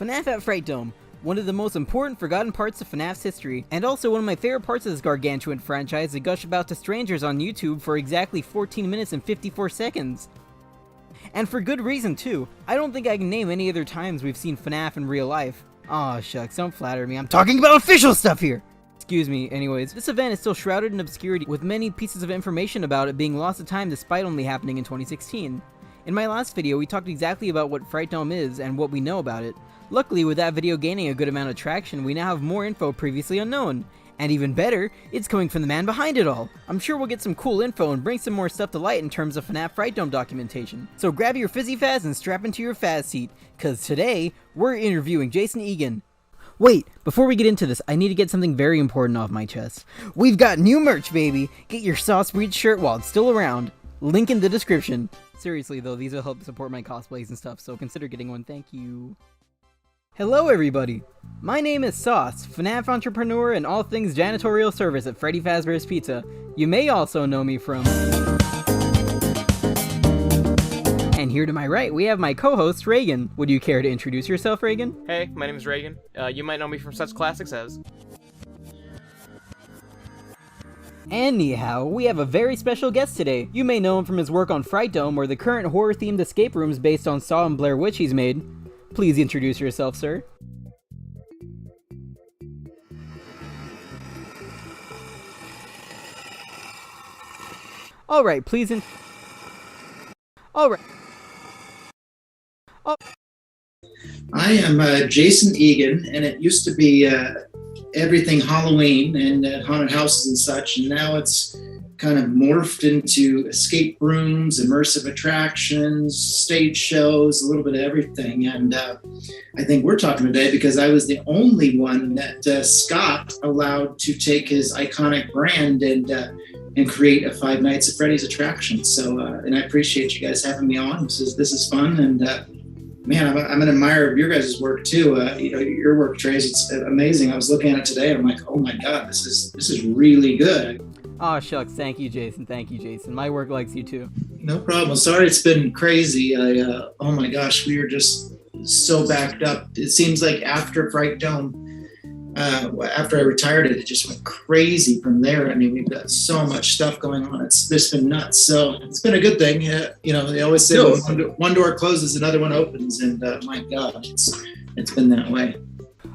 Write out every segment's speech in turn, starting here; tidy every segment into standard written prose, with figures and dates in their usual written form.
FNaF at Fright Dome, one of the most important forgotten parts of FNaF's history, and also one of my favorite parts of this gargantuan franchise that gush about to strangers on YouTube for exactly 14 minutes and 54 seconds. And for good reason too. I don't think I can name any other times we've seen FNaF in real life. Aw shucks, don't flatter me, I'm talking about official stuff here! Excuse me, anyways, this event is still shrouded in obscurity, with many pieces of information about it being lost to time despite only happening in 2016. In my last video, we talked exactly about what Fright Dome is and what we know about it. Luckily, with that video gaining a good amount of traction, we now have more info previously unknown. And even better, it's coming from the man behind it all. I'm sure we'll get some cool info and bring some more stuff to light in terms of FNaF Fright Dome documentation. So grab your fizzy faz and strap into your faz seat, cause today, we're interviewing Jason Egan. Wait, before we get into this, I need to get something very important off my chest. We've got new merch, baby! Get your Sauce Breed shirt while it's still around. Link in the description. Seriously though, these will help support my cosplays and stuff, so consider getting one, thank you. Hello everybody! My name is Sauce, FNaF entrepreneur and all things janitorial service at Freddy Fazbear's Pizza. You may also know me from... And here to my right, we have my co-host, Reagan. Would you care to introduce yourself, Reagan? Hey, my name is Reagan. You might know me from such classics as... Anyhow, we have a very special guest today. You may know him from his work on Fright Dome or the current horror-themed escape rooms based on Saw and Blair Witch he's made. Please introduce yourself, sir. Alright, please Alright. Oh. I am Jason Egan, and it used to be everything Halloween and haunted houses and such, and now it's kind of morphed into escape rooms, immersive attractions, stage shows, a little bit of everything. And I think we're talking today because I was the only one that Scott allowed to take his iconic brand and create a Five Nights at Freddy's attraction. So, and I appreciate you guys having me on. This is fun, and man, I'm an admirer of your guys' work too. You know, your work, Trace, it's amazing. I was looking at it today, and I'm like, oh my god, this is really good. Aw shucks, thank you, Jason. Thank you, Jason. My work likes you too. No problem. Sorry, it's been crazy. Oh my gosh, we are just so backed up. It seems like after Fright Dome, after I retired, it just went crazy from there. I mean, we've got so much stuff going on. It's just been nuts. So it's been a good thing. You know, they always say one door closes, another one opens, and my God, it's been that way.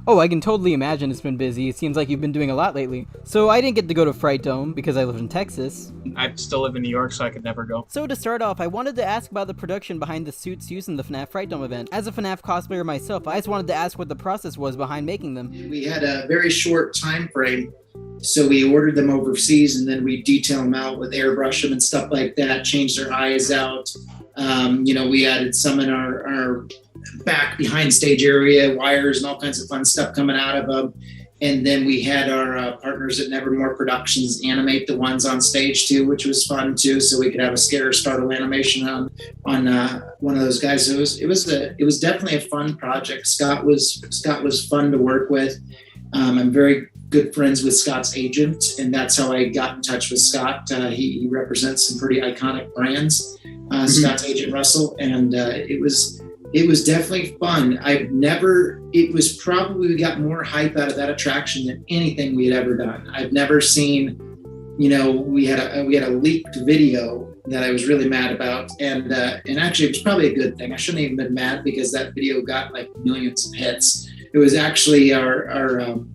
Oh, I can totally imagine it's been busy. It seems like you've been doing a lot lately. So I didn't get to go to Fright Dome because I live in Texas. I still live in New York, so I could never go. So to start off, I wanted to ask about the production behind the suits used in the FNaF Fright Dome event. As a FNaF cosplayer myself, I just wanted to ask what the process was behind making them. We had a very short time frame, so we ordered them overseas, and then we detail them out with airbrush them and stuff like that, change their eyes out. You know, we added some in our back behind stage area, wires and all kinds of fun stuff coming out of them. And then we had our partners at Nevermore Productions animate the ones on stage too, which was fun too. So we could have a scare startle animation on one of those guys. So it was definitely a fun project. Scott was fun to work with. I'm very good friends with Scott's agent, and that's how I got in touch with Scott. He represents some pretty iconic brands, Scott's agent Russell, and it was definitely fun. It was probably, we got more hype out of that attraction than anything we had ever done. I've never seen, you know, we had a leaked video that I was really mad about, and actually it was probably a good thing. I shouldn't have even been mad because that video got like millions of hits. It was actually our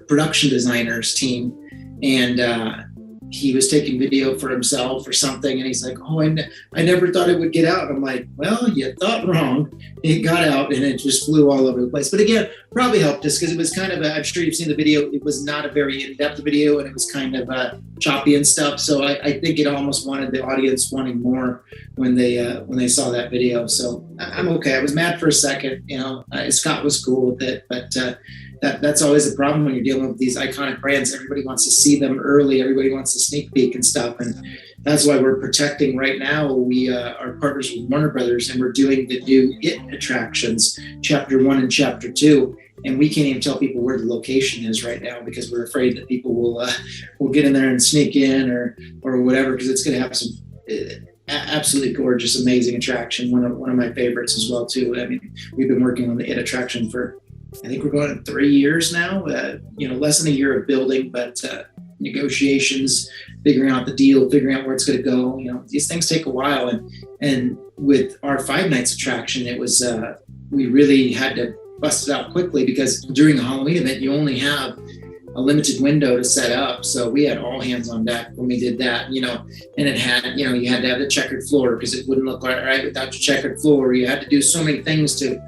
production designers team, and he was taking video for himself or something, and he's like, oh, I never thought it would get out. I'm like, well, you thought wrong. It got out, and it just flew all over the place. But again, probably helped us because it was kind of I'm sure you've seen the video. It was not a very in-depth video, and it was kind of choppy and stuff. So I think it almost wanted the audience wanting more when they saw that video. So I'm okay. I was mad for a second. You know, Scott was cool with it, but that's always a problem when you're dealing with these iconic brands. Everybody wants to see them early. Everybody wants to sneak peek and stuff. And that's why we're protecting right now. We are partners with Warner Brothers, and we're doing the new It attractions, Chapter 1 and Chapter 2. And we can't even tell people where the location is right now because we're afraid that people will get in there and sneak in or whatever, because it's going to have some absolutely gorgeous, amazing attraction. One of my favorites as well too. I mean, we've been working on the It attraction for, I think we're going on 3 years now. Less than a year of building, but negotiations, figuring out the deal, figuring out where it's going to go. These things take a while, and with our 5 nights attraction, it was we really had to bust it out quickly, because during a Halloween event, you only have a limited window to set up. So we had all hands on deck when we did that, and it had, you had to have the checkered floor because it wouldn't look right without your checkered floor. You had to do so many things to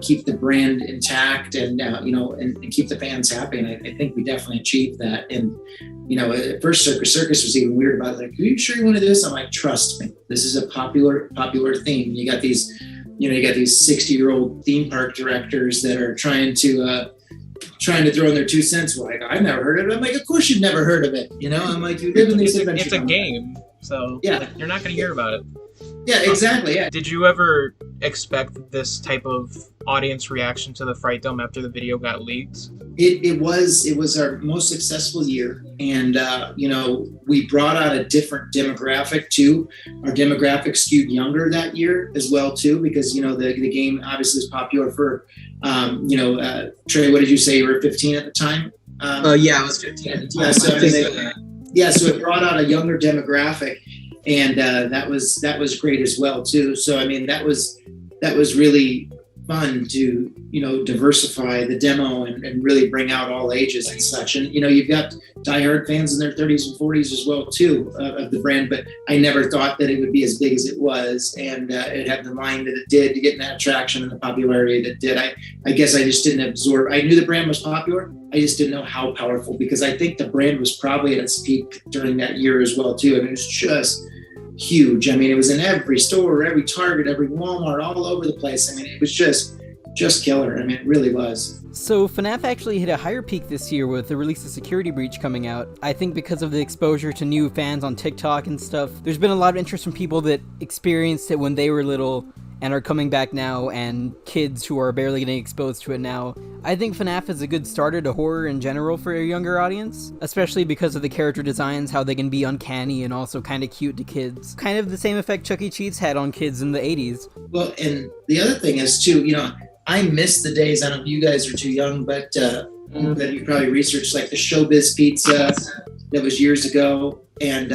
keep the brand intact and and keep the fans happy. And I think we definitely achieved that. And at first Circus was even weird about it. Like, are you sure you want to do this? I'm like, trust me, this is a popular theme. You got these 60-year-old theme park directors that are trying to throw in their 2 cents. Like, I've never heard of it. I'm like, of course you've never heard of it. I'm like, you live in these adventures. It's a game, so yeah, you're not going to hear about it. Yeah, exactly. Yeah. Did you ever expect this type of audience reaction to the Fright Dome after the video got leaked? It was our most successful year, and we brought out a different demographic too. Our demographic skewed younger that year as well too, because the game obviously is popular for Trey. What did you say? You were 15 at the time? Yeah, I was 15 at the time. So it brought out a younger demographic, and that was great as well too. So I mean, that was really fun to diversify the demo and really bring out all ages and such. And you've got diehard fans in their 30s and 40s as well too of the brand. But I never thought that it would be as big as it was, and it had the line that it did to get in that attraction and the popularity that it did. I guess I just didn't absorb. I knew the brand was popular. I just didn't know how powerful, because I think the brand was probably at its peak during that year as well too. I mean, it was just huge. I mean, it was in every store, every Target, every Walmart, all over the place. I mean, it was just killer. I mean, it really was. So FNaF actually hit a higher peak this year with the release of Security Breach coming out. I think because of the exposure to new fans on TikTok and stuff, there's been a lot of interest from people that experienced it when they were little and are coming back now, and kids who are barely getting exposed to it now. I think FNaF is a good starter to horror in general for a younger audience, especially because of the character designs, how they can be uncanny and also kind of cute to kids. Kind of the same effect Chuck E. Cheese had on kids in the 80s. Well, and the other thing is too, I miss the days, I don't know if you guys are too young, but that you probably researched, like the Showbiz Pizza that was years ago, and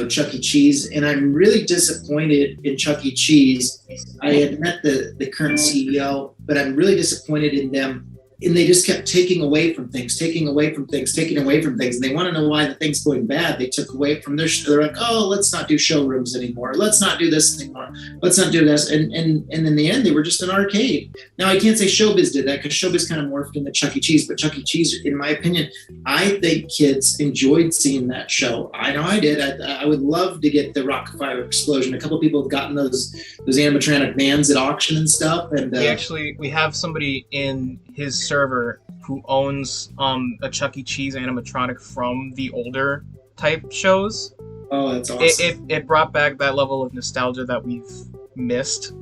Chuck E. Cheese. And I'm really disappointed in Chuck E. Cheese. I had met the current CEO, but I'm really disappointed in them. And they just kept taking away from things, and they want to know why the thing's going bad. They took away from they're like, oh, let's not do showrooms anymore. Let's not do this anymore. Let's not do this. And in the end, they were just an arcade. Now, I can't say Showbiz did that, because Showbiz kind of morphed into Chuck E. Cheese. But Chuck E. Cheese, in my opinion, I think kids enjoyed seeing that show. I know I did. I would love to get the Rockfire Explosion. A couple of people have gotten those animatronic vans at auction and stuff. And we have somebody in his server who owns a Chuck E. Cheese animatronic from the older type shows. Oh, that's awesome. It brought back that level of nostalgia that we've missed,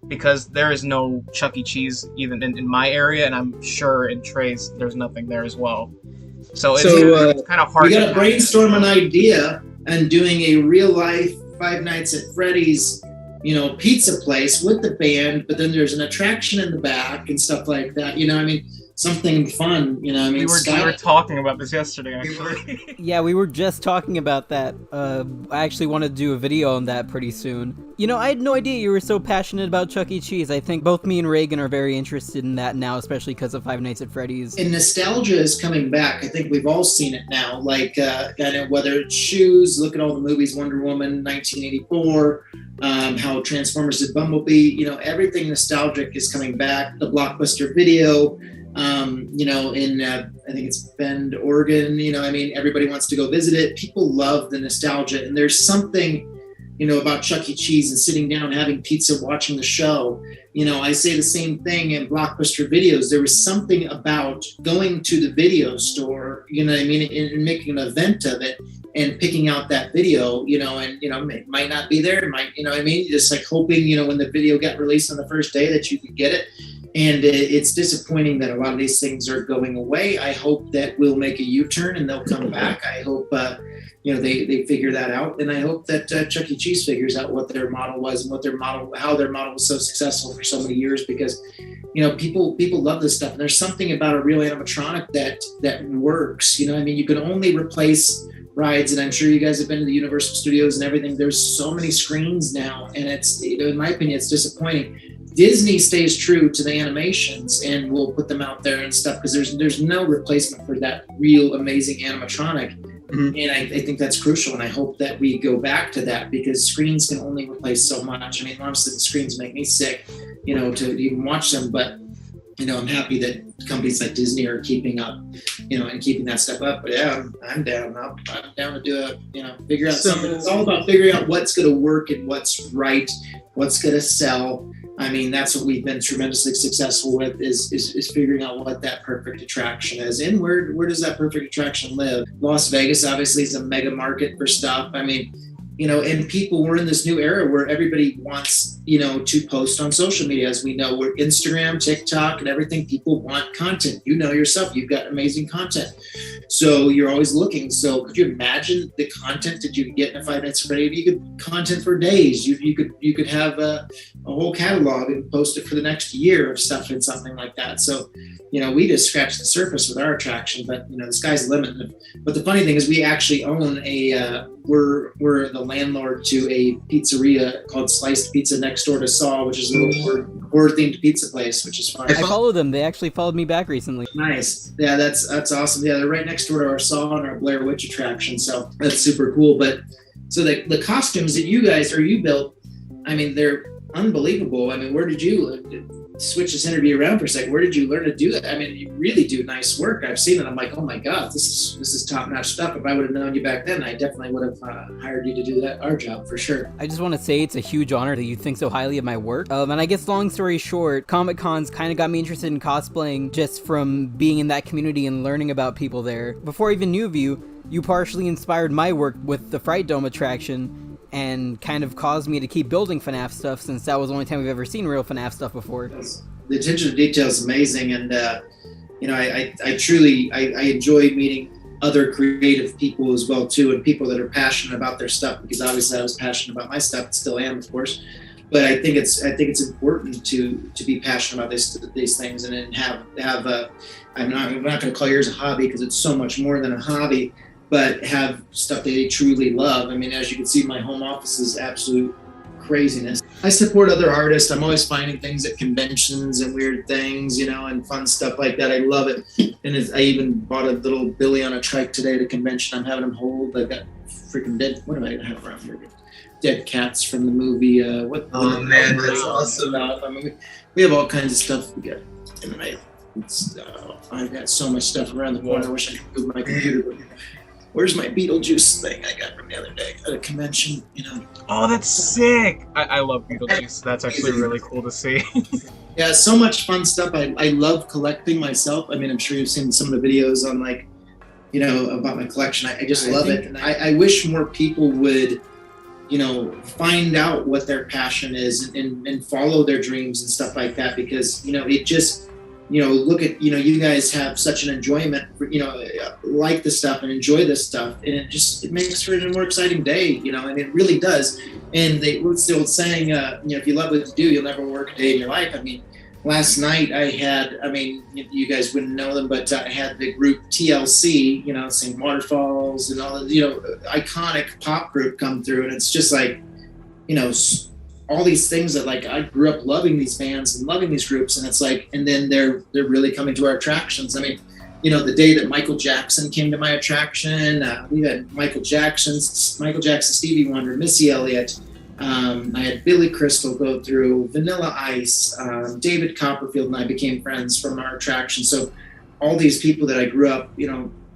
because there is no Chuck E. Cheese even in my area, and I'm sure in Trey's there's nothing there as well. So it's kind of hard. We got to brainstorm an idea and doing a real life Five Nights at Freddy's pizza place with the band, but then there's an attraction in the back and stuff like that. I mean, something fun. I mean, we were talking about this yesterday, actually. Yeah, we were just talking about that. I actually want to do a video on that pretty soon. I had no idea you were so passionate about Chuck E. Cheese. I think both me and Reagan are very interested in that now, especially because of Five Nights at Freddy's. And nostalgia is coming back. I think we've all seen it now. Like, whether it's shoes, look at all the movies, Wonder Woman, 1984, how Transformers did Bumblebee. Everything nostalgic is coming back. The Blockbuster Video. I think it's Bend, Oregon, I mean, everybody wants to go visit it. People love the nostalgia, and there's something, about Chuck E. Cheese and sitting down, having pizza, watching the show. I say the same thing in Blockbuster Videos. There was something about going to the video store, and making an event of it and picking out that video, it might not be there. It might, just like hoping, when the video got released on the first day that you could get it. And it's disappointing that a lot of these things are going away. I hope that we'll make a U-turn and they'll come back. I hope, they figure that out. And I hope that Chuck E. Cheese figures out what their model was and how their model was so successful for so many years, because, people love this stuff. And there's something about a real animatronic that works. You can only replace rides, and I'm sure you guys have been to the Universal Studios and everything. There's so many screens now, and it's, in my opinion, it's disappointing. Disney stays true to the animations and will put them out there and stuff, because there's no replacement for that real amazing animatronic. Mm-hmm. And I think that's crucial, and I hope that we go back to that, because screens can only replace so much. Honestly, the screens make me sick, to even watch them, but I'm happy that companies like Disney are keeping up, and keeping that stuff up. But yeah, I'm down. I'm down to do figure out something. It's all about figuring out what's going to work and what's right, what's going to sell. That's what we've been tremendously successful with, is figuring out what that perfect attraction is. And where does that perfect attraction live? Las Vegas obviously is a mega market for stuff. And we're in this new era where everybody wants, to post on social media. As we know, we're Instagram, TikTok, and everything. People want content. Yourself, you've got amazing content. So you're always looking. So could you imagine the content that you could get in a 5 minutes for you could content for days. You could have a whole catalog and post it for the next year of stuff and something like that. So, we just scratched the surface with our attraction, but the sky's the limit. But the funny thing is, we actually own we're the landlord to a pizzeria called Sliced Pizza next door to Saw, which is a little horror themed pizza place, which is fun. I follow them. They actually followed me back recently. Nice. Yeah, that's awesome. Yeah, they're right next door to our Saw and our Blair Witch attraction. So that's super cool. But so the costumes that you built, they're unbelievable. Where did you switch this interview around for a second? Where did you learn to do that? You really do nice work. I've seen it. I'm like, oh my God, this is top-notch stuff. If I would have known you back then, I definitely would have hired you to do our job for sure. I just want to say it's a huge honor that you think so highly of my work. And I guess long story short, Comic-Cons kind of got me interested in cosplaying just from being in that community and learning about people there. Before I even knew of you, you partially inspired my work with the Fright Dome attraction, and kind of caused me to keep building FNaF stuff, since that was the only time we've ever seen real FNaF stuff before. The attention to detail is amazing, and I truly enjoy meeting other creative people as well too, and people that are passionate about their stuff, because obviously I was passionate about my stuff and still am, of course. But I think it's important to be passionate about these things, and then have I'm not going to call yours a hobby, because it's so much more than a hobby, but have stuff that they truly love. As you can see, my home office is absolute craziness. I support other artists. I'm always finding things at conventions and weird things, and fun stuff like that. I love it. And I even bought a little Billy on a trike today at a convention. I'm having him hold. I've got freaking dead. What am I going to have around here? Dead cats from the movie. Oh man, that's awesome. We have all kinds of stuff. We got. I've got so much stuff around the corner. I wish I could move my computer. But where's my Beetlejuice thing I got from the other day at a convention? Oh, that's sick! I love Beetlejuice. That's actually really cool to see. Yeah, so much fun stuff. I love collecting myself. I'm sure you've seen some of the videos on about my collection. I just love it. And I wish more people would, find out what their passion is and follow their dreams and stuff like that, because, it just, look at, you guys have such an enjoyment for, like this stuff and enjoy this stuff. And it makes for a more exciting day, and it really does. And what's the old saying, if you love what you do, you'll never work a day in your life. Last night I had, you guys wouldn't know them, but I had the group TLC, St. Waterfalls and all the, iconic pop group come through. And it's just like, all these things that I grew up loving these bands and loving these groups, and it's like, and then they're really coming to our attractions. The day that Michael Jackson came to my attraction, we had Michael Jackson, Stevie Wonder, Missy Elliott. I had Billy Crystal go through, Vanilla Ice, David Copperfield and I became friends from our attraction. So all these people that I grew up,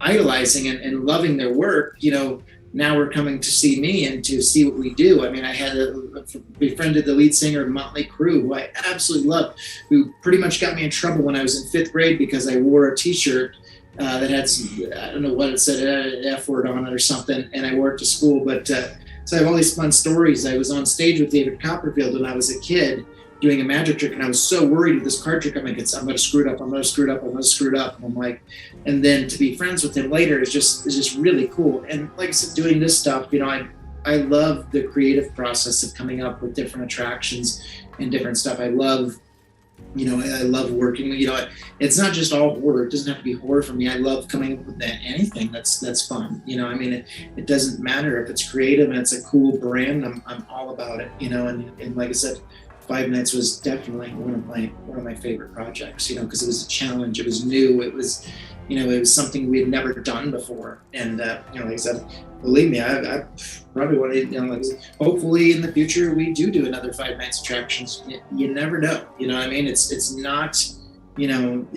idolizing and loving their work, now we're coming to see me and to see what we do. I had befriended the lead singer of Motley Crue, who I absolutely loved, who pretty much got me in trouble when I was in 5th grade because I wore a t-shirt that had some, I don't know what it said, an F word on it or something, and I wore it to school. But so I have all these fun stories. I was on stage with David Copperfield when I was a kid, doing a magic trick, and I was so worried with this card trick. I'm like, I'm going to screw it up. I'm going to screw it up. I'm going to screw it up. And I'm like, and then to be friends with him later is just really cool. And like I said, doing this stuff, you know, I love the creative process of coming up with different attractions and different stuff. I love working. You know, it's not just all horror. It doesn't have to be horror for me. I love coming up with anything that's fun. You know, I mean, it doesn't matter if it's creative and it's a cool brand. I'm all about it. You know, and like I said, Five Nights was definitely one of my favorite projects. You know, because it was a challenge. It was new. It was, you know, it was something we had never done before. And you know, like I said, believe me, I probably want to, you know, like, hopefully in the future we do another Five Nights attractions. You never know, you know what I mean? It's not, you know,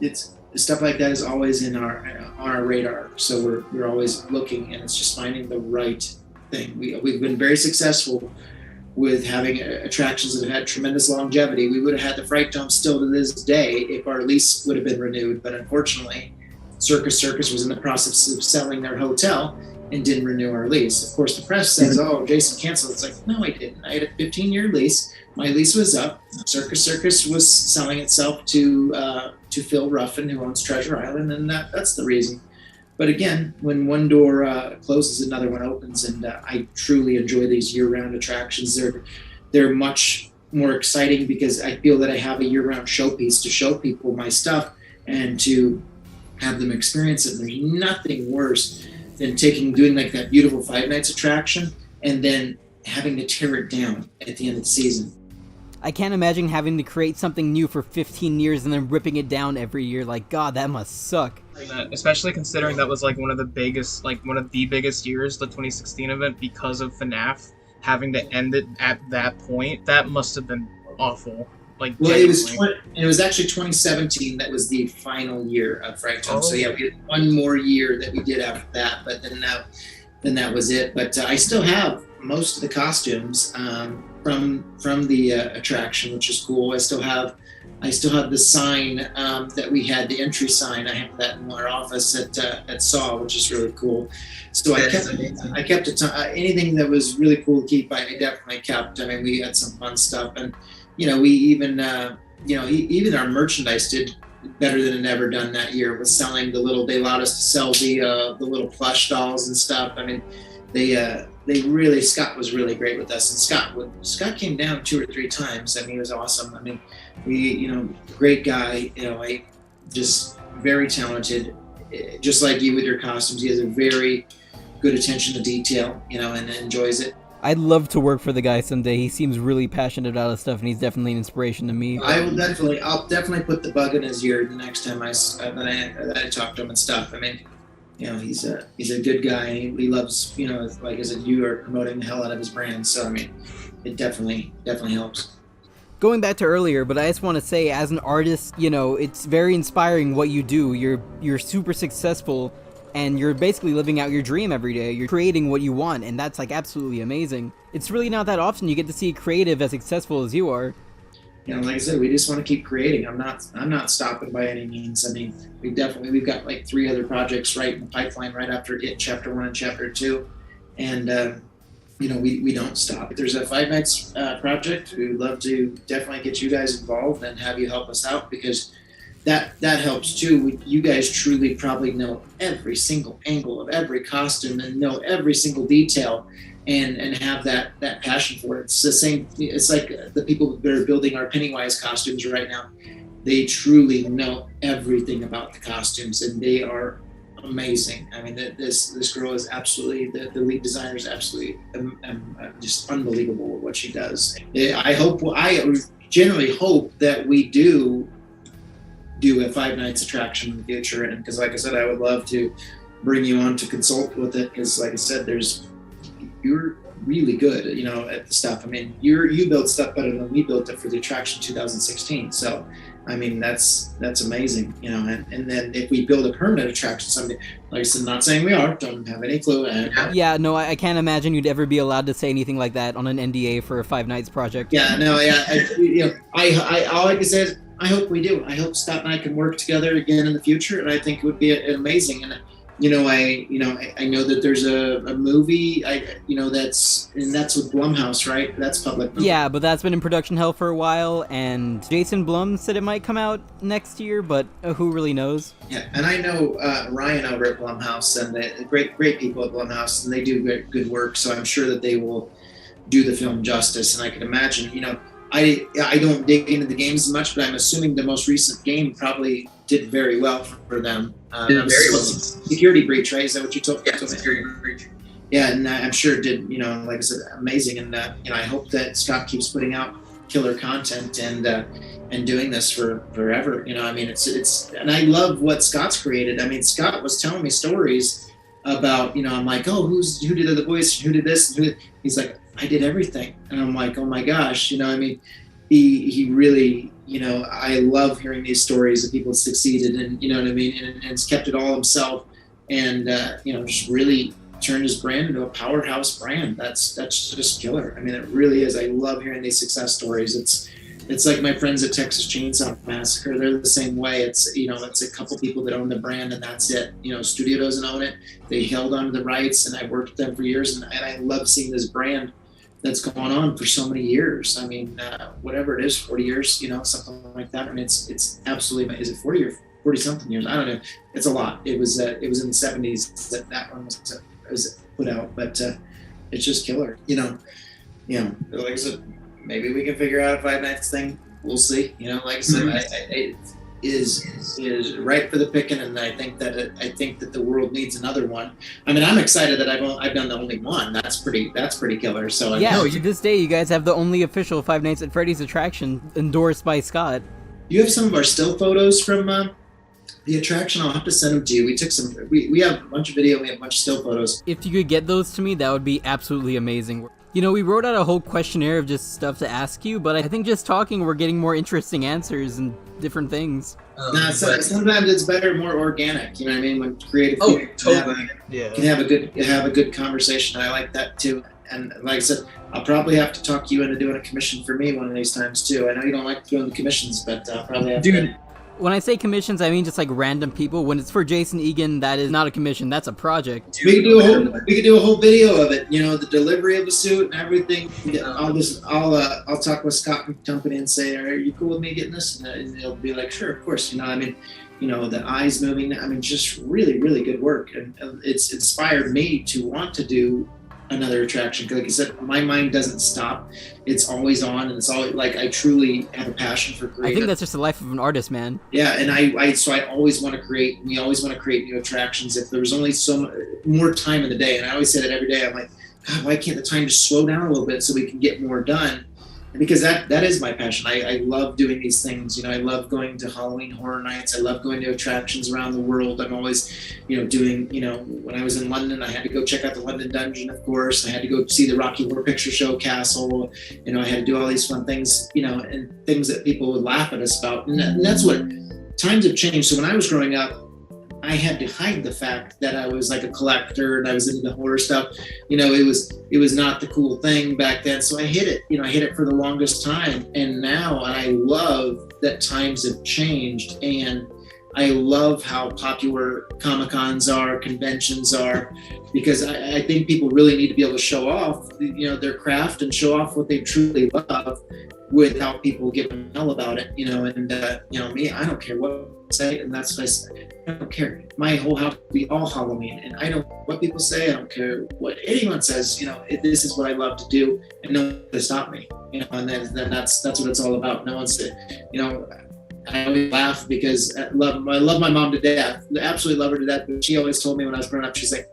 it's stuff like that is always on our radar. So we're always looking, and it's just finding the right thing. We've been very successful with having attractions that have had tremendous longevity. We would have had the Fright Dome still to this day if our lease would have been renewed, but unfortunately, Circus was in the process of selling their hotel and didn't renew our lease. Of course, the press says, "Oh, Jason canceled." It's like, no, I didn't. I had a 15-year lease. My lease was up. Circus was selling itself to Phil Ruffin, who owns Treasure Island, and that's the reason. But again, when one door closes, another one opens, and I truly enjoy these year-round attractions. They're much more exciting because I feel that I have a year-round showpiece to show people my stuff and to have them experience it. There's nothing worse than doing like that beautiful Five Nights attraction and then having to tear it down at the end of the season. I can't imagine having to create something new for 15 years and then ripping it down every year. Like, God, that must suck. Especially considering that was like one of the biggest years, the 2016 event, because of FNaF having to end it at that point. That must have been awful. Like, well, it was actually 2017 that was the final year of Fright Dome. So yeah, we had one more year that we did after that, but then that was it. But I still have most of the costumes from the attraction, which is cool. I still have the sign that we had, the entry sign. I have that in our office at SAW, which is really cool. So I kept anything that was really cool to keep. I definitely kept. I mean, we had some fun stuff, and you know, we even even our merchandise did better than it ever done that year. Was selling they allowed us to sell the little plush dolls and stuff. I mean, Scott was really great with us, and Scott came down 2 or 3 times. I mean, he was awesome. I mean, great guy, you know, just very talented, just like you with your costumes. He has a very good attention to detail, you know, and enjoys it. I'd love to work for the guy someday. He seems really passionate about his stuff, and he's definitely an inspiration to me. I'll definitely put the bug in his ear the next time I talk to him and stuff. I mean, you know, he's a good guy. He loves, you know, like I said, you are promoting the hell out of his brand. So I mean, it definitely helps. Going back to earlier, but I just want to say, as an artist, you know, it's very inspiring what you do. You're super successful, and you're basically living out your dream every day. You're creating what you want, and that's like absolutely amazing. It's really not that often you get to see a creative as successful as you are. You know, like I said, we just want to keep creating. I'm not stopping by any means. I mean, we've got like 3 other projects right in the pipeline right after it, Chapter 1 and Chapter 2, and you know, we don't stop. If there's a Five Nights project, we would love to definitely get you guys involved and have you help us out, because that helps too. You guys truly probably know every single angle of every costume and know every single detail, and have that passion for it. It's the same. It's like the people that are building our Pennywise costumes right now. They truly know everything about the costumes, and they are amazing. I mean, this girl is absolutely, the lead designer is absolutely just unbelievable with what she does. I generally hope that we do a Five Nights attraction in the future, and because like I said, I would love to bring you on to consult with it, because like I said, you're really good, you know, at the stuff. I mean, you build stuff better than we built it for the attraction 2016. So I mean, that's amazing, you know. And then if we build a permanent attraction someday, like I said, not saying we are, don't have any clue. Yeah, no, I can't imagine you'd ever be allowed to say anything like that on an NDA for a Five Nights project. Yeah, no, yeah, I all I can say is I hope we do. I hope Scott and I can work together again in the future, and I think it would be amazing. And I know that there's a movie, that's with Blumhouse, right? That's public. Yeah, but that's been in production hell for a while, and Jason Blum said it might come out next year, but who really knows? Yeah, and I know Ryan over at Blumhouse, and the great people at Blumhouse, and they do good work, so I'm sure that they will do the film justice. And I can imagine, I don't dig into the games as much, but I'm assuming the most recent game probably did very well for them. Did very well. Security Breach, right? Is that what you told me? Security Breach. Yeah, and I'm sure it did, like I said, amazing. And I hope that Scott keeps putting out killer content and doing this for forever. It's and I love what Scott's created. I mean, Scott was telling me stories about, I'm like, oh, who did the voice? Who did this? He's like, I did everything. And I'm like, oh my gosh, he really, I love hearing these stories of people succeeded and, and has kept it all himself and, just really turned his brand into a powerhouse brand. That's just killer. I mean, it really is. I love hearing these success stories. It's like my friends at Texas Chainsaw Massacre. They're the same way. It's, it's a couple people that own the brand and that's it. Studio doesn't own it. They held onto the rights and I've worked with them for years and I love seeing this brand that's gone on for so many years. I mean, whatever it is, 40 years, something like that. I mean, it's absolutely, is it 40 or 40 something years? I don't know. It's a lot. It was in the 70s that one was put out, but it's just killer. Like I said, maybe we can figure out a Five Nights thing. We'll see. Like I said, it is ripe for the picking, and I think that the world needs another one. I mean, I'm excited that I've done the only one. That's pretty killer. So to this day, you guys have the only official Five Nights at Freddy's attraction endorsed by Scott. You have some of our still photos from the attraction. I'll have to send them to you. We took some. We have a bunch of video. We have a bunch of still photos. If you could get those to me, that would be absolutely amazing. We wrote out a whole questionnaire of just stuff to ask you, but I think just talking, we're getting more interesting answers and different things. Sometimes it's better, more organic. You know what I mean? When creative people can have a good conversation. I like that too. And like I said, I'll probably have to talk you into doing a commission for me one of these times too. I know you don't like doing the commissions, but I'll probably have to. When I say commissions, I mean just like random people. When it's for Jason Egan, that is not a commission. That's a project. We could do a whole video of it. The delivery of the suit and everything. I'll talk with Scott and company and say, "Are you cool with me getting this?" And they'll be like, "Sure, of course." The eyes moving. I mean, just really, really good work, and it's inspired me to want to do another attraction. Like I said, my mind doesn't stop. It's always on, and it's always like I truly have a passion for creating. I think that's just the life of an artist, man. Yeah, and I always want to create. We always want to create new attractions. If there was only more time in the day, and I always say that every day, I'm like, God, why can't the time just slow down a little bit so we can get more done? And because that is my passion. I love doing these things. I love going to Halloween Horror Nights. I love going to attractions around the world. I'm always, doing, when I was in London, I had to go check out the London Dungeon, of course. I had to go see the Rocky Horror Picture Show Castle. I had to do all these fun things, and things that people would laugh at us about. And that's what times have changed. So when I was growing up, I had to hide the fact that I was like a collector and I was into the horror stuff. It was not the cool thing back then. So I hid it. I hid it for the longest time. And now I love that times have changed. And I love how popular Comic-Cons are, conventions are, because I think people really need to be able to show off, their craft and show off what they truly love without people giving hell about it. Me, I don't care what say, and that's what I say. I don't care. My whole house will be all Halloween, and I don't what people say. I don't care what anyone says. This is what I love to do, and no one can stop me. And then that's what it's all about. No one's, I always laugh because I love my mom to death. I absolutely love her to death. But she always told me when I was growing up, she's like,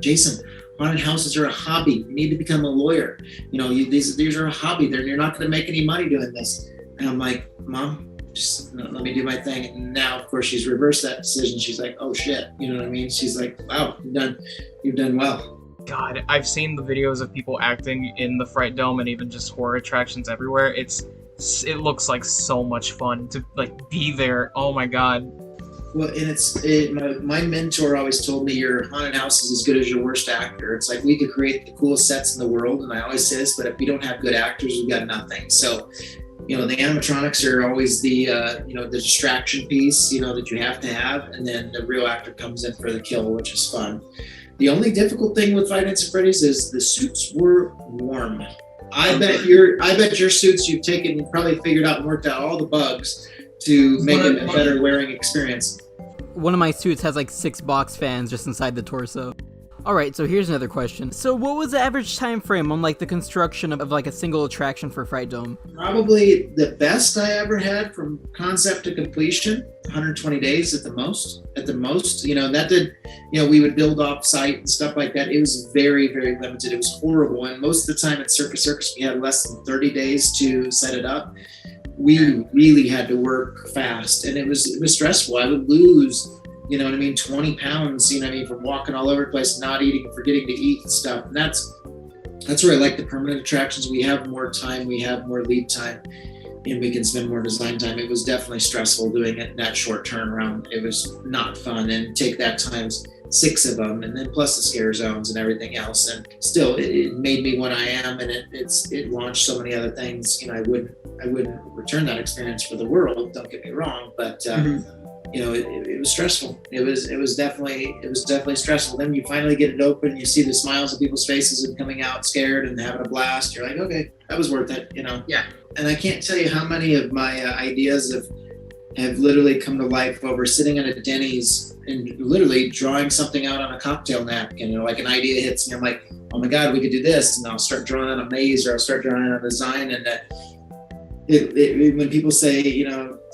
Jason, haunted houses are a hobby. You need to become a lawyer. These are a hobby. You're not going to make any money doing this. And I'm like, Mom, just let me do my thing. And now, of course, she's reversed that decision. She's like, oh shit, you know what I mean? She's like, wow, you've done well. God, I've seen the videos of people acting in the Fright Dome and even just horror attractions everywhere. It looks like so much fun to be there. Oh my God. Well, and my mentor always told me your haunted house is as good as your worst actor. It's like we could create the coolest sets in the world, and I always say this, but if we don't have good actors, we've got nothing. So the animatronics are always the the distraction piece, that you have to have, and then the real actor comes in for the kill, which is fun. The only difficult thing with Five Nights at Freddy's is the suits were warm. I bet your suits you've probably figured out and worked out all the bugs to make it a better wearing experience. One of my suits has like 6 box fans just inside the torso. Alright, so here's another question. So what was the average time frame on like the construction of like a single attraction for Fright Dome? Probably the best I ever had from concept to completion, 120 days at the most. That did, we would build off site and stuff like that. It was very, very limited. It was horrible. And most of the time at Circus, we had less than 30 days to set it up. We really had to work fast, and it was stressful. I would lose 20 pounds, from walking all over the place, not eating, forgetting to eat and stuff. And that's where I like the permanent attractions. We have more time, we have more lead time, and we can spend more design time. It was definitely stressful doing it in that short turnaround. It was not fun, and take that times 6 of them, and then plus the scare zones and everything else. And still, it made me what I am, and it launched so many other things. I wouldn't return that experience for the world. Don't get me wrong, but it was stressful. It was definitely stressful. Then you finally get it open, you see the smiles on people's faces and coming out scared and having a blast. You're like, okay, that was worth it, Yeah. And I can't tell you how many of my ideas have literally come to life over sitting at a Denny's and literally drawing something out on a cocktail napkin. Like an idea hits me, I'm like, oh my God, we could do this. And I'll start drawing on a maze, or I'll start drawing on a design. And when people say,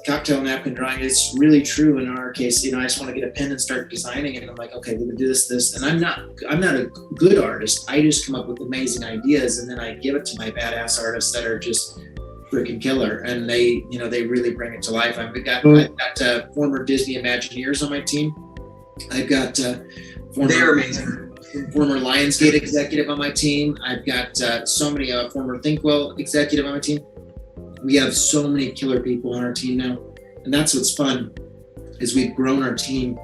cocktail napkin drawing, it's really true in our case. I just want to get a pen and start designing it. And I'm like, okay, we can do this. And I'm not a good artist. I just come up with amazing ideas, and then I give it to my badass artists that are just freaking killer. And they really bring it to life. I've got former Disney Imagineers on my team. I've got they're amazing. Former Lionsgate executive on my team. I've got so many former Thinkwell executive on my team. We have so many killer people on our team now, and that's what's fun, is we've grown our team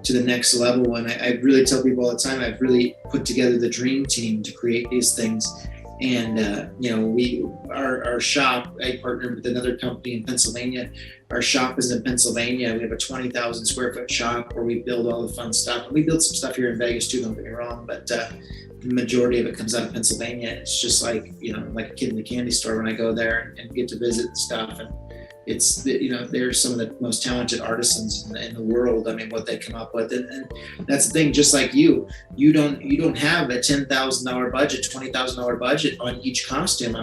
to the next level. And I really tell people all the time, I've really put together the dream team to create these things. And our shop, I partnered with another company in Pennsylvania. Our shop is in Pennsylvania. We have a 20,000 square foot shop where we build all the fun stuff. And we build some stuff here in Vegas too, don't get me wrong, but the majority of it comes out of Pennsylvania. It's just like, like a kid in the candy store when I go there and get to visit and stuff. And it's, they're some of the most talented artisans in the world. I mean, what they come up with. And that's the thing, just like you don't have a $10,000 budget, $20,000 budget on each costume.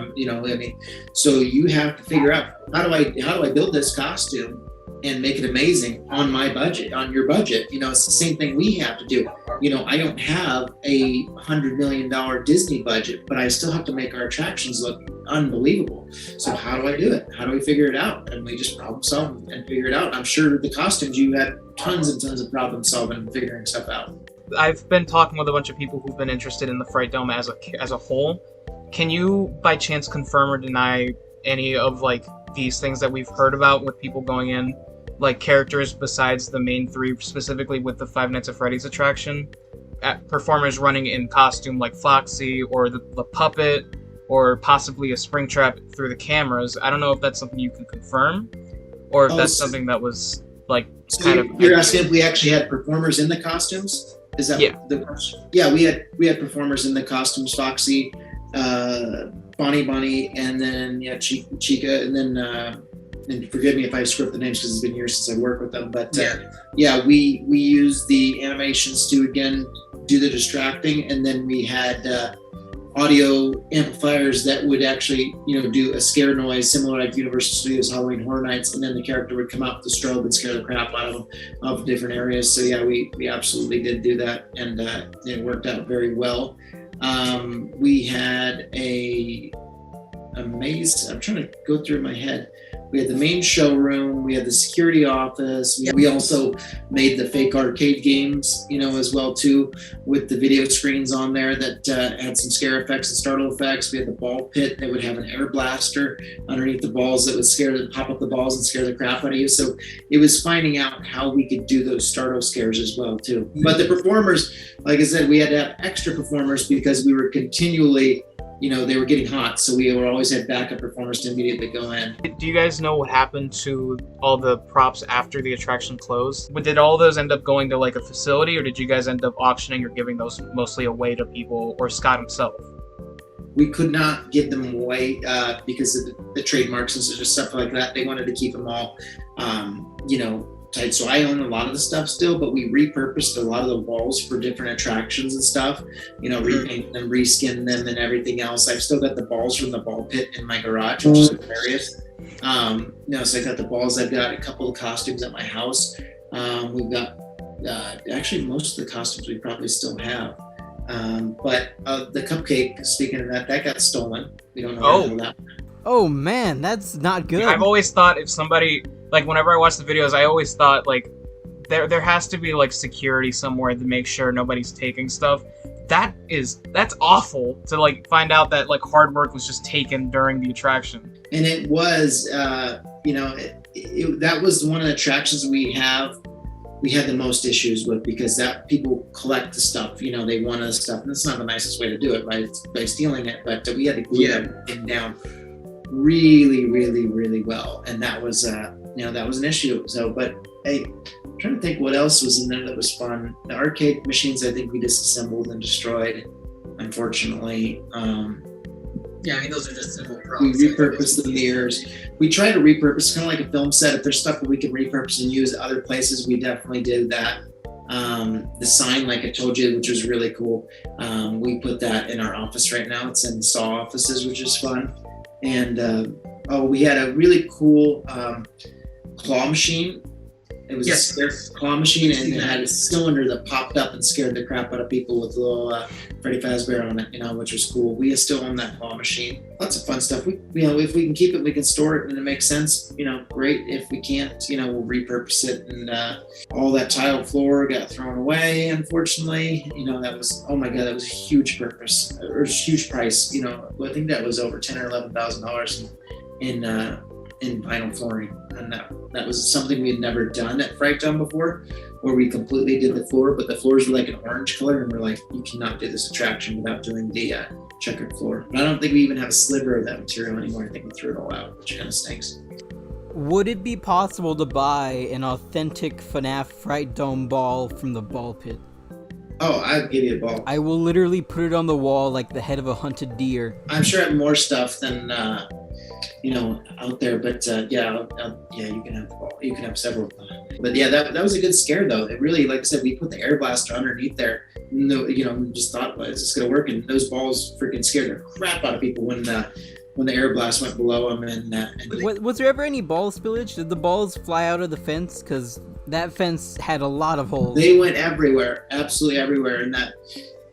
So you have to figure out, how do I build this costume and make it amazing on my budget, on your budget? It's the same thing we have to do. I don't have a $100 million Disney budget, but I still have to make our attractions look unbelievable. So how do I do it? How do we figure it out? And we just problem solve and figure it out. I'm sure the costumes, you had tons and tons of problem solving and figuring stuff out. I've been talking with a bunch of people who've been interested in the Fright Dome as a whole. Can you by chance confirm or deny any of like these things that we've heard about with people going in, like characters besides the main 3, specifically with the Five Nights at Freddy's attraction, performers running in costume like Foxy or the puppet, or possibly a Springtrap through the cameras? I don't know if that's something you can confirm, or if that's something that was like kind of. You're asking if we actually had performers in the costumes? Is that the question? Yeah, we had performers in the costumes. Foxy, Bonnie, and then Chica, and then and forgive me if I script the names because it's been years since I worked with them. But we use the animations to again do the distracting, and then we had audio amplifiers that would actually do a scare noise similar like Universal Studios Halloween Horror Nights, and then the character would come out with the strobe and scare the crap out of them of different areas. So we absolutely did do that, and it worked out very well. We had a maze. I'm trying to go through my head. We had the main showroom, we had the security office. We also made the fake arcade games, as well too, with the video screens on there that had some scare effects and startle effects. We had the ball pit that would have an air blaster underneath the balls that would pop up the balls and scare the crap out of you. So it was finding out how we could do those startle scares as well too. But the performers, like I said, we had to have extra performers because we were continually they were getting hot, so we were always had backup performers to immediately go in. Do you guys know what happened to all the props after the attraction closed? Did all those end up going to like a facility, or did you guys end up auctioning or giving those mostly away to people, or Scott himself? We could not give them away because of the trademarks and such stuff like that. They wanted to keep them all, tight. So I own a lot of the stuff still, but we repurposed a lot of the walls for different attractions and stuff. Repaint them, reskin them, and everything else. I've still got the balls from the ball pit in my garage, which is hilarious. So I got the balls. I've got a couple of costumes at my house. We've got actually most of the costumes we probably still have. But the cupcake, speaking of that got stolen. We don't know where that went. Oh man, that's not good. I've always thought if somebody, like whenever I watch the videos, I always thought like there has to be like security somewhere to make sure nobody's taking stuff. That's awful to like find out that like hard work was just taken during the attraction. And it was, that was one of the attractions we had the most issues with, because that people collect the stuff, they want the stuff, and that's not the nicest way to do it by stealing it, but we had to glue everything down really, really, really well, and that was that was an issue. So, but hey, I'm trying to think what else was in there that was fun. The arcade machines, I think we disassembled and destroyed, unfortunately. Those are just simple props. We repurposed the mirrors. We try to repurpose, kind of like a film set. If there's stuff that we can repurpose and use at other places, we definitely did that. The sign, like I told you, which was really cool. We put that in our office right now. It's in SAW offices, which is fun. And we had a really cool claw machine. It was a scare claw machine, and it had a cylinder that popped up and scared the crap out of people with a little Freddy Fazbear on it, which was cool. We still own that claw machine. Lots of fun stuff. We, if we can keep it, we can store it, and it makes sense. Great. If we can't, we'll repurpose it. And all that tile floor got thrown away, unfortunately. That was, oh my god, that was a huge purpose or huge price. I think that was over $10,000 or $11,000 in vinyl flooring, and that was something we had never done at Fright Dome before, where we completely did the floor, but the floors were like an orange color, and we're like, you cannot do this attraction without doing the checkered floor. But I don't think we even have a sliver of that material anymore. I think we threw it all out, which kind of stinks. Would it be possible to buy an authentic FNaF Fright Dome ball from the ball pit? Oh, I'll give you a ball. I will literally put it on the wall like the head of a hunted deer. I'm sure I have more stuff than out there, but you can have the ball. You can have several. But yeah, that was a good scare though. It really, like I said, we put the air blaster underneath there. Just thought, well, is this gonna work? And those balls freaking scared the crap out of people when the air blast went below them. And was there ever any ball spillage? Did the balls fly out of the fence? Because that fence had a lot of holes. They went everywhere, absolutely everywhere, and that.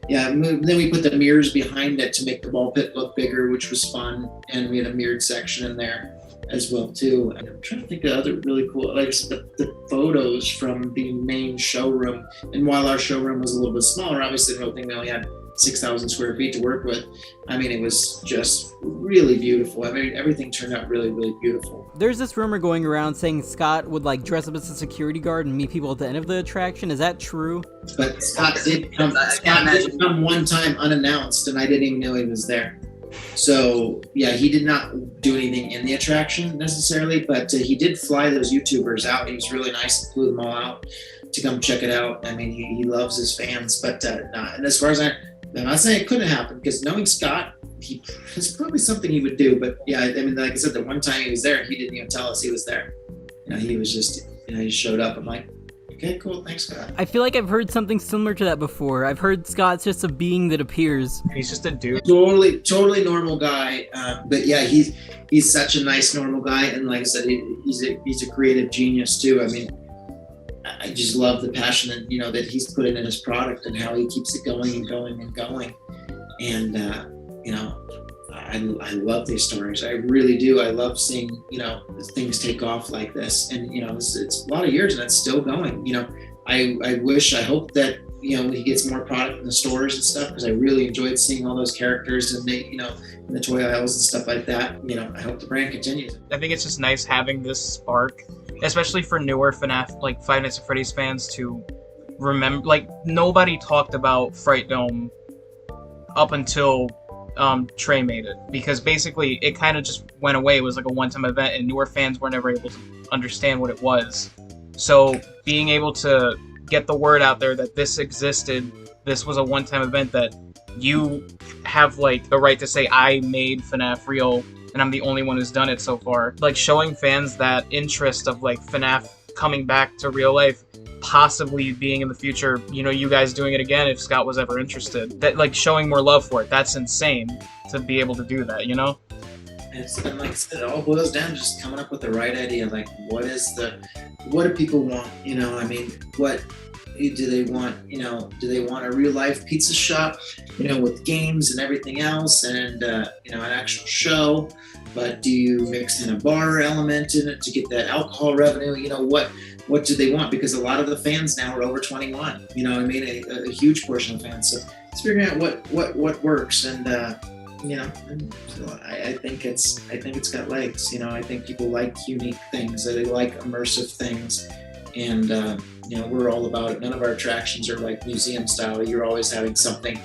Yeah, then we put the mirrors behind it to make the ball pit look bigger, which was fun, and we had a mirrored section in there as well too. And I'm trying to think of other really cool, like the photos from the main showroom. And while our showroom was a little bit smaller, obviously the whole thing we only had 6,000 square feet to work with. It was just really beautiful. Everything turned out really, really beautiful. There's this rumor going around saying Scott would dress up as a security guard and meet people at the end of the attraction. Is that true? But Scott did come one time unannounced, and I didn't even know he was there. So yeah, he did not do anything in the attraction necessarily, but he did fly those YouTubers out. He was really nice and flew them all out to come check it out. He loves his fans, but and as far as I'm not saying it couldn't happen, because knowing Scott, it's probably something he would do. But yeah, like I said, the one time he was there, he didn't even tell us he was there. He was just, he showed up. I'm like, okay, cool, thanks, Scott. I feel like I've heard something similar to that before. I've heard Scott's just a being that appears. He's just a dude. Totally normal guy. But yeah, he's such a nice, normal guy. And like I said, he's a creative genius too. I just love the passion that, that he's put in his product and how he keeps it going and going and going. And, I love these stories. I really do. I love seeing, things take off like this. And, it's a lot of years and it's still going. I hope that, he gets more product in the stores and stuff, because I really enjoyed seeing all those characters and in the toy aisles and stuff like that. I hope the brand continues. I think it's just nice having this spark, especially for newer FNaF, like Five Nights at Freddy's fans, to remember. Nobody talked about Fright Dome up until Trey made it, because basically it kind of just went away. It was like a one-time event, and newer fans were never able to understand what it was. So being able to get the word out there that this existed, this was a one-time event, that you have like the right to say, I made FNaF Real, and I'm the only one who's done it so far. Like showing fans that interest of like FNaF coming back to real life, possibly being in the future, you know, you guys doing it again if Scott was ever interested. That, like, showing more love for it, that's insane to be able to do that, you know? And like I said, it all boils down to just coming up with the right idea. Like, what do people want? You know, I mean, what do they want? You know, do they want a real life pizza shop, you know, with games and everything else, and you know, an actual show? But do you mix in a bar element in it to get that alcohol revenue? You know, what do they want? Because a lot of the fans now are over 21. You know what I mean? A huge portion of fans. So it's figuring out what works, and you know, and so I think it's got legs. You know, I think people like unique things. They like immersive things, and you know, we're all about it. None of our attractions are like museum style. You're always having something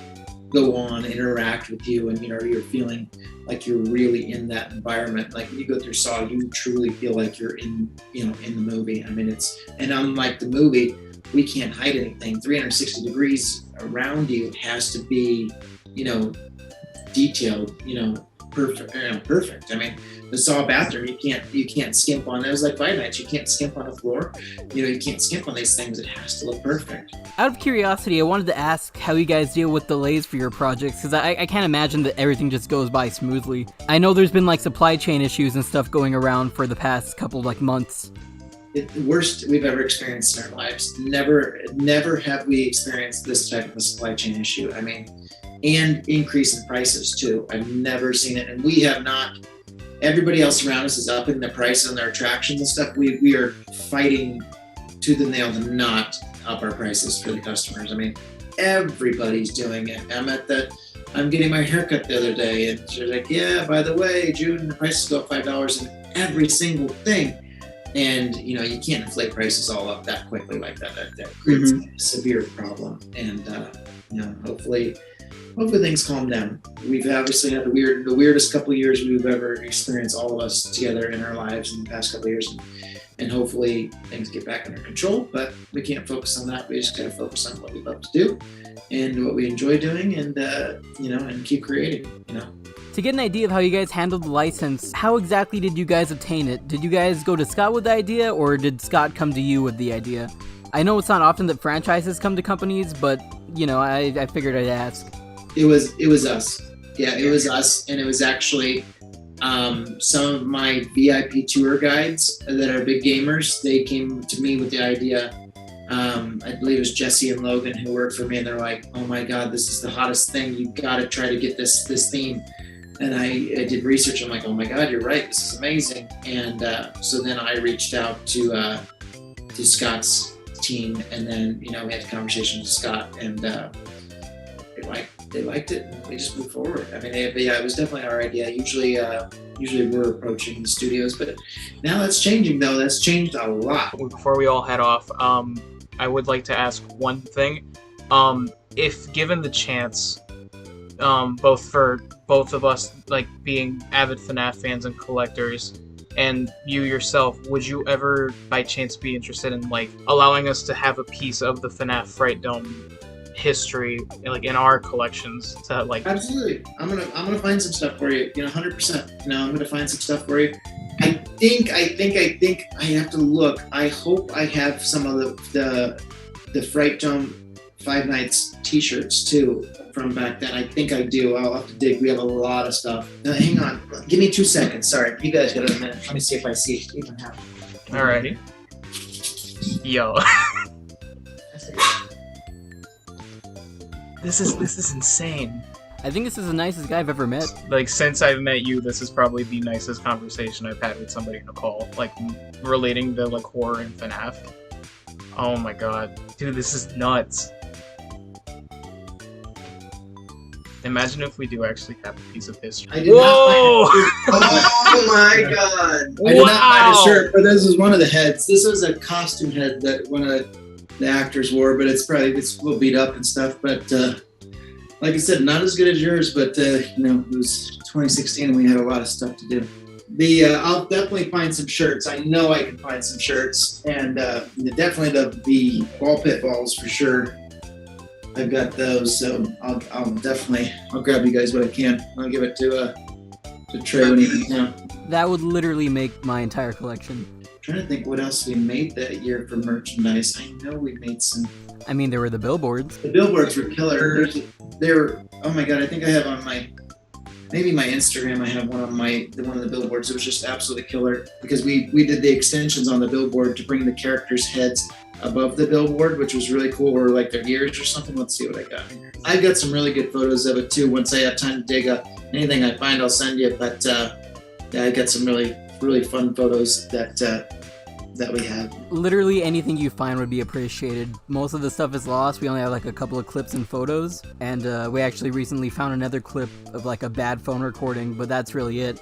go on, interact with you, and you know, you're feeling like you're really in that environment. Like when you go through Saw, you truly feel like you're in, you know, in the movie. I mean, and unlike the movie, we can't hide anything. 360 degrees around you has to be, you know, detailed, you know, perfect. I mean, the Saw bathroom, you can't skimp on. It was like Five Nights. You can't skimp on the floor. You know, you can't skimp on these things. It has to look perfect. Out of curiosity, I wanted to ask how you guys deal with delays for your projects, because I can't imagine that everything just goes by smoothly. I know there's been like supply chain issues and stuff going around for the past couple like months. The worst we've ever experienced in our lives. Never have we experienced this type of a supply chain issue. I mean, and increase in prices too. I've never seen it, and we have not. Everybody else around us is upping the prices on their attractions and stuff. We are fighting tooth and nail to not up our prices for the customers. I mean, everybody's doing it. I'm getting my haircut the other day, and she's like, yeah, by the way, June, the prices go up $5 in every single thing. And, you know, you can't inflate prices all up that quickly like that. That creates a severe problem. And, you know, hopefully things calm down. We've obviously had the weirdest couple of years we've ever experienced, all of us together in our lives in the past couple of years. And hopefully things get back under control, but we can't focus on that. We just got to focus on what we love to do and what we enjoy doing, and, you know, and keep creating, you know. To get an idea of how you guys handled the license, how exactly did you guys obtain it? Did you guys go to Scott with the idea, or did Scott come to you with the idea? I know it's not often that franchises come to companies, but, you know, I figured I'd ask. It was us. Yeah, it was us, and it was actually some of my VIP tour guides that are big gamers. They came to me with the idea. I believe it was Jesse and Logan who worked for me, and they're like, "Oh my God, this is the hottest thing! You got to try to get this theme." And I did research. I'm like, "Oh my God, you're right! This is amazing!" And so then I reached out to Scott's team, and then, you know, we had a conversation with Scott, and they liked it, and we just moved forward. I mean, it was definitely our idea. Usually we're approaching the studios, but now that's changing, though. That's changed a lot. Before we all head off, I would like to ask one thing. If given the chance, both of us, like being avid FNaF fans and collectors, and you yourself, would you ever by chance be interested in like allowing us to have a piece of the FNaF Fright Dome history, like in our collections, to like? Absolutely. I'm gonna find some stuff for you, 100%. I'm gonna find some stuff for you. I think I have to look. I hope I have some of the Fright Dome Five Nights t-shirts too from back then. I think I do. I'll have to dig. We have a lot of stuff. Now, hang on, give me 2 seconds. Sorry, you guys got a minute. Let me see if I even have it. Alrighty. Yo. This is insane. I think this is the nicest guy I've ever met. Like, since I've met you, this is probably the nicest conversation I've had with somebody in a call, like relating to like horror and FNaF. Oh my God, dude, this is nuts. Imagine if we do actually have a piece of history. I did not find oh my God! I did not find a shirt, but this is one of the heads. This was a costume head that one of the actors wore, but it's a little beat up and stuff. But Like I said, not as good as yours, but it was 2016 and we had a lot of stuff to do. I'll definitely find some shirts. I know I can find some shirts, and definitely the ball pit balls for sure. I've got those, so I'll grab you guys what I can. I'll give it to Trey when he's in town. That would literally make my entire collection. I'm trying to think what else we made that year for merchandise. I know we made some. I mean, there were the billboards. The billboards were killer. Oh my god, I think I have on my Instagram. I have one of the billboards. It was just absolutely killer because we did the extensions on the billboard to bring the characters' heads above the billboard, which was really cool, or like their ears or something. Let's see what I got. I've got some really good photos of it too. Once I have time to dig up anything I find, I'll send you. But yeah, I got some really, really fun photos that we have. Literally anything you find would be appreciated. Most of the stuff is lost. We only have like a couple of clips and photos, and we actually recently found another clip of like a bad phone recording, but that's really it.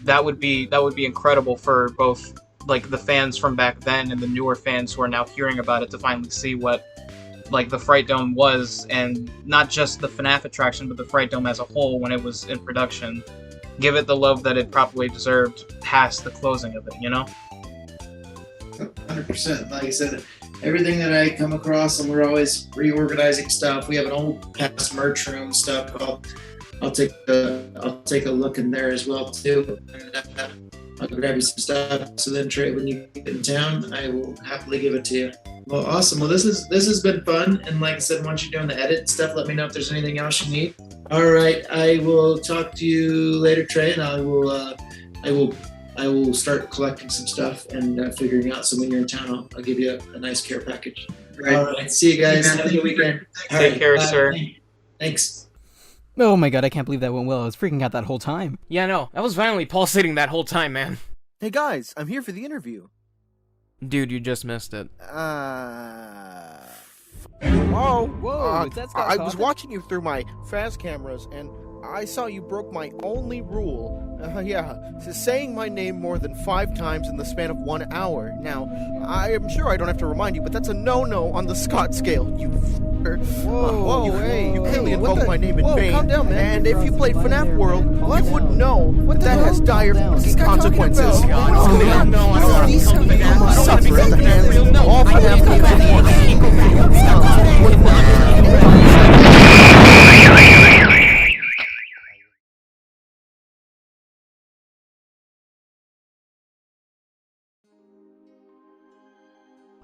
That would be incredible for both like the fans from back then and the newer fans who are now hearing about it to finally see what like the Fright Dome was, and not just the FNaF attraction, but the Fright Dome as a whole when it was in production. Give it the love that it probably deserved past the closing of it, you know? 100%. Like I said, everything that I come across, and we're always reorganizing stuff. We have an old past merch room stuff. I'll take a look in there as well too, and I'll grab you some stuff. So then, Trey, when you get in town, I will happily give it to you. Well, awesome. Well, this has been fun, and like I said, once you're doing the edit and stuff, let me know if there's anything else you need. All right, I will talk to you later, Trey, and I will start collecting some stuff and figuring out. So when you're in town, I'll give you a nice care package. Right. All right. See you guys. Have a good weekend. Take care, sir. Thanks. Oh my god, I can't believe that went well. I was freaking out that whole time. Yeah, no, I was violently pulsating that whole time, man. Hey guys, I'm here for the interview. Dude, you just missed it. Whoa, is that Scott I was Cawthon? watching you through my fast cameras, and I saw you broke my only rule. Saying my name more than 5 times in the span of 1 hour. Now, I am sure I don't have to remind you, but that's a no-no on the Scott scale, you Whoa, you clearly invoked my name in Whoa, vain. calm down, man. And if you played FNaF World, What? you would know that has dire What's this guy consequences. talking about? No, I don't want to become FNaF. I don't want to Suffer become at the hands FNaF. of No, all I FNaF can't go fans. back. I can't go back.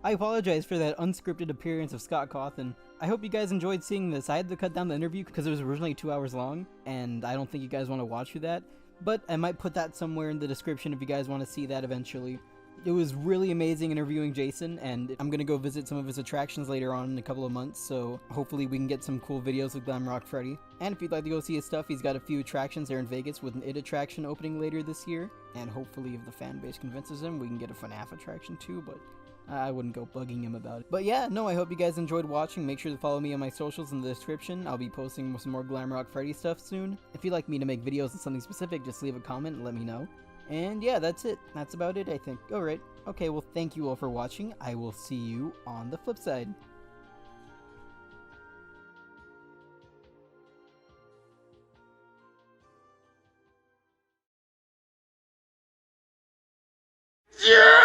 I apologize for that unscripted appearance of Scott Cawthon. I hope you guys enjoyed seeing this. I had to cut down the interview because it was originally 2 hours long, and I don't think you guys want to watch through that, but I might put that somewhere in the description if you guys want to see that eventually. It was really amazing interviewing Jason, and I'm going to go visit some of his attractions later on in a couple of months, so hopefully we can get some cool videos with Glamrock Freddy. And if you'd like to go see his stuff, he's got a few attractions there in Vegas with an IT attraction opening later this year, and hopefully if the fan base convinces him, we can get a FNaF attraction too, but I wouldn't go bugging him about it. But yeah, no, I hope you guys enjoyed watching. Make sure to follow me on my socials in the description. I'll be posting some more Glamrock Freddy stuff soon. If you'd like me to make videos on something specific, just leave a comment and let me know. And yeah, that's it. That's about it, I think. Alright. Okay, well, thank you all for watching. I will see you on the flip side. Yeah!